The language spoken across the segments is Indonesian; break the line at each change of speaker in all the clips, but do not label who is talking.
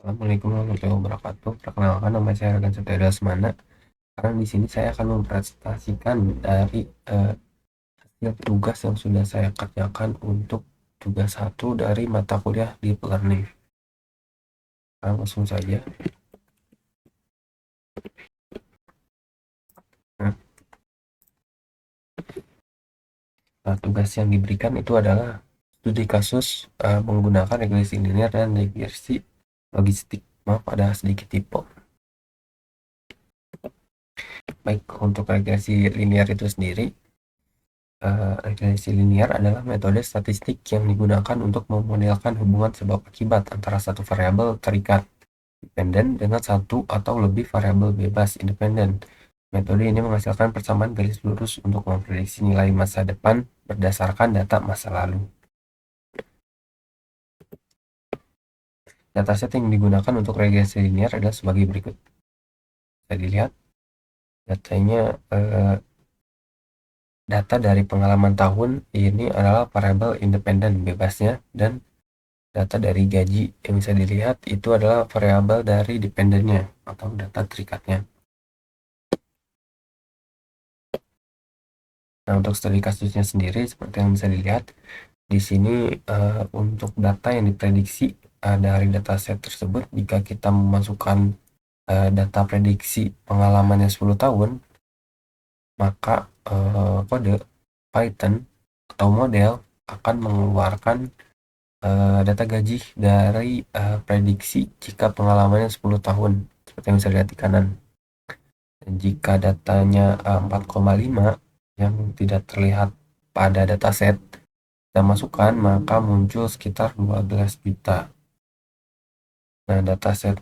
Assalamualaikum warahmatullahi wabarakatuh. Perkenalkan, nama saya Ragan Satya Dasmana. Sekarang di sini saya akan mempresentasikan dari hasil tugas yang sudah saya kerjakan untuk tugas satu dari mata kuliah Deep Learning. Langsung saja. Nah, tugas yang diberikan itu adalah studi kasus menggunakan regresi linear dan regresi logistik. Maaf, ada sedikit typo. Baik, untuk regresi linear itu sendiri, regresi linear adalah metode statistik yang digunakan untuk memodelkan hubungan sebab akibat antara satu variabel terikat dependen dengan satu atau lebih variabel bebas independen. Metode ini menghasilkan persamaan garis lurus untuk memprediksi nilai masa depan berdasarkan data masa lalu. Dataset yang digunakan untuk regresi linear adalah sebagai berikut. Bisa dilihat datanya, data dari pengalaman tahun ini adalah variabel independen bebasnya, dan data dari gaji yang bisa dilihat itu adalah variabel dari dependennya atau data terikatnya. Nah, untuk studi kasusnya sendiri seperti yang bisa dilihat di sini, untuk data yang diprediksi dari dataset tersebut, jika kita memasukkan data prediksi pengalamannya 10 tahun, maka kode Python atau model akan mengeluarkan data gaji dari prediksi jika pengalamannya 10 tahun, seperti yang bisa dilihat di kanan. Dan jika datanya 4,5 yang tidak terlihat pada dataset kita masukkan, maka muncul sekitar 12 juta. Nah, dataset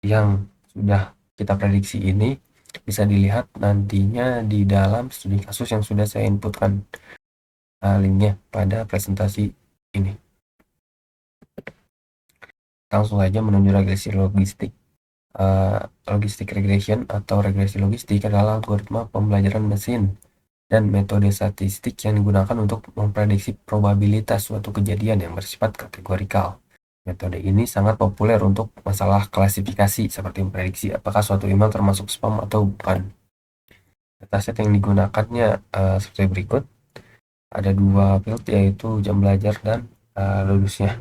yang sudah kita prediksi ini bisa dilihat nantinya di dalam studi kasus yang sudah saya inputkan linknya pada presentasi ini. Langsung saja menuju regresi logistik. Logistic regression atau regresi logistik adalah algoritma pembelajaran mesin dan metode statistik yang digunakan untuk memprediksi probabilitas suatu kejadian yang bersifat kategorikal. Metode ini sangat populer untuk masalah klasifikasi seperti memprediksi apakah suatu email termasuk spam atau bukan. Dataset yang digunakannya seperti berikut. Ada dua field, yaitu jam belajar dan lulusnya.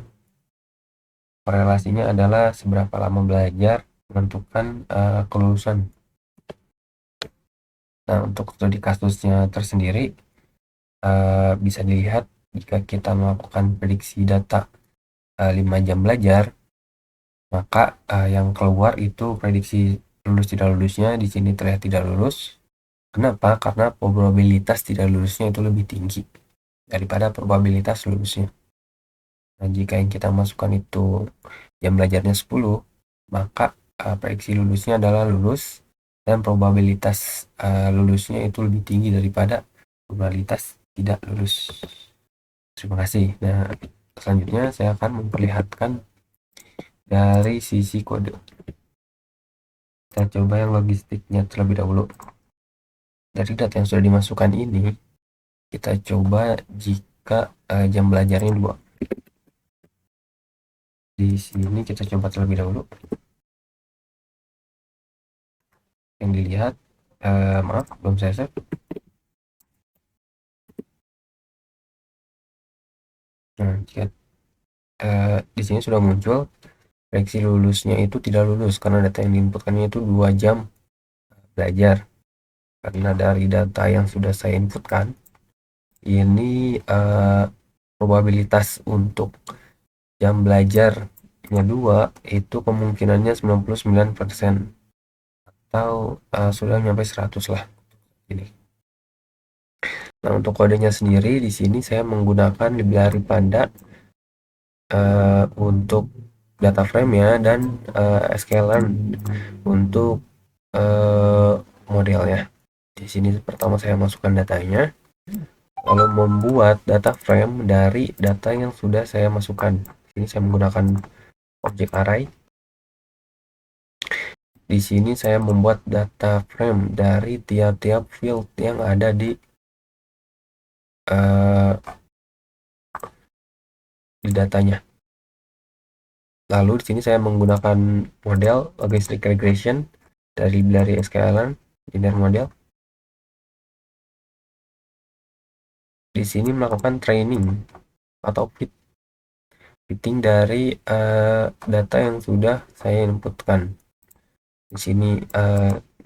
Korelasinya adalah seberapa lama belajar menentukan kelulusan. Nah, untuk studi kasusnya tersendiri bisa dilihat jika kita melakukan prediksi data 5 jam belajar, maka yang keluar itu prediksi lulus tidak lulusnya di sini terlihat tidak lulus. Kenapa? Karena probabilitas tidak lulusnya itu lebih tinggi daripada probabilitas lulusnya. Nah, jika yang kita masukkan itu jam belajarnya 10, maka prediksi lulusnya adalah lulus, dan probabilitas lulusnya itu lebih tinggi daripada probabilitas tidak lulus. Terima kasih. Nah, selanjutnya saya akan memperlihatkan dari sisi kode. Kita coba yang logistiknya terlebih dahulu. Dari data yang sudah dimasukkan ini, kita coba jika jam belajarnya 2. Di sini kita coba terlebih dahulu. Yang dilihat, maaf, belum saya save. Nah, jika di sini sudah muncul prediksi lulusnya itu tidak lulus karena data yang diinputkannya itu 2 jam belajar. Karena dari data yang sudah saya inputkan ini probabilitas untuk jam belajarnya 2 itu kemungkinannya 99%, atau sudah sampai 100 lah ini. Nah, untuk kodenya sendiri di sini saya menggunakan library Panda untuk data frame-nya dan sklearn untuk modelnya. Di sini pertama saya masukkan datanya, lalu membuat data frame dari data yang sudah saya masukkan. Ini saya menggunakan objek array. Di sini saya membuat data frame dari tiap-tiap field yang ada di datanya. Lalu di sini saya menggunakan model logistic regression dari library sklearn linear model. Di sini melakukan training atau fitting dari data yang sudah saya inputkan. Di sini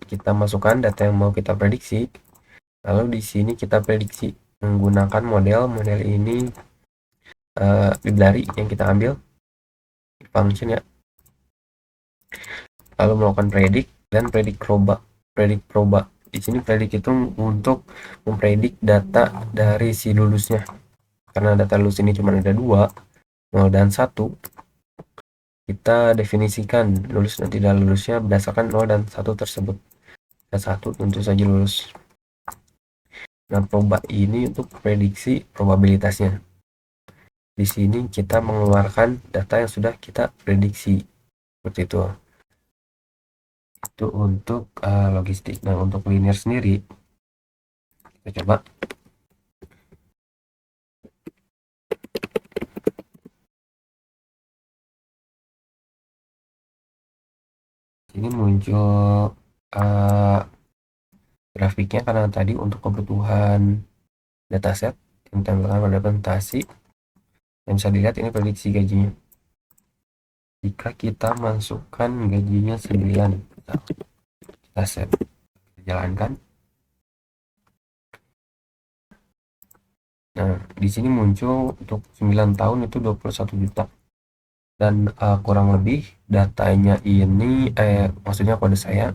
kita masukkan data yang mau kita prediksi. Lalu di sini kita prediksi menggunakan model ini library yang kita ambil function ya. Lalu melakukan predict dan predict proba. Di sini predict itu untuk mempredik data dari si lulusnya. Karena data lulus ini cuma ada 2, 0 dan 1. Kita definisikan lulus dan tidak lulusnya berdasarkan 0 dan 1 tersebut. Dan 1 tentu saja lulus. Nah, proba ini untuk prediksi probabilitasnya. Di sini kita mengeluarkan data yang sudah kita prediksi. Seperti itu. Itu untuk logistik. Nah, untuk linear sendiri, kita coba. Ini muncul grafiknya karena tadi untuk kebutuhan dataset yang ditambahkan pada presentasi yang bisa dilihat ini prediksi gajinya. Jika kita masukkan gajinya 9, kita set, kita jalankan. Nah, di sini muncul untuk 9 tahun itu 21 juta. Dan kurang lebih datanya ini maksudnya kode saya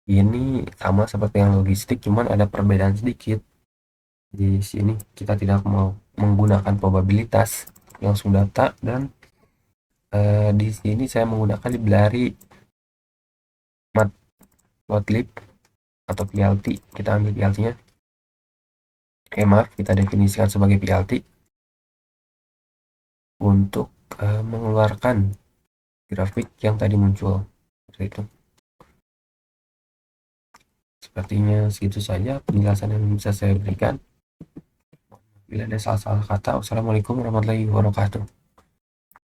ini sama seperti yang logistik, cuman ada perbedaan sedikit. Di sini kita tidak mau menggunakan probabilitas langsung data, dan di sini saya menggunakan library matplotlib atau PLT. Kita ambil PLT-nya. Maaf, kita definisikan sebagai PLT untuk mengeluarkan grafik yang tadi muncul. Seperti itu. Sepertinya segitu saja penjelasan yang bisa saya berikan. Bila ada salah-salah kata, wassalamualaikum warahmatullahi wabarakatuh.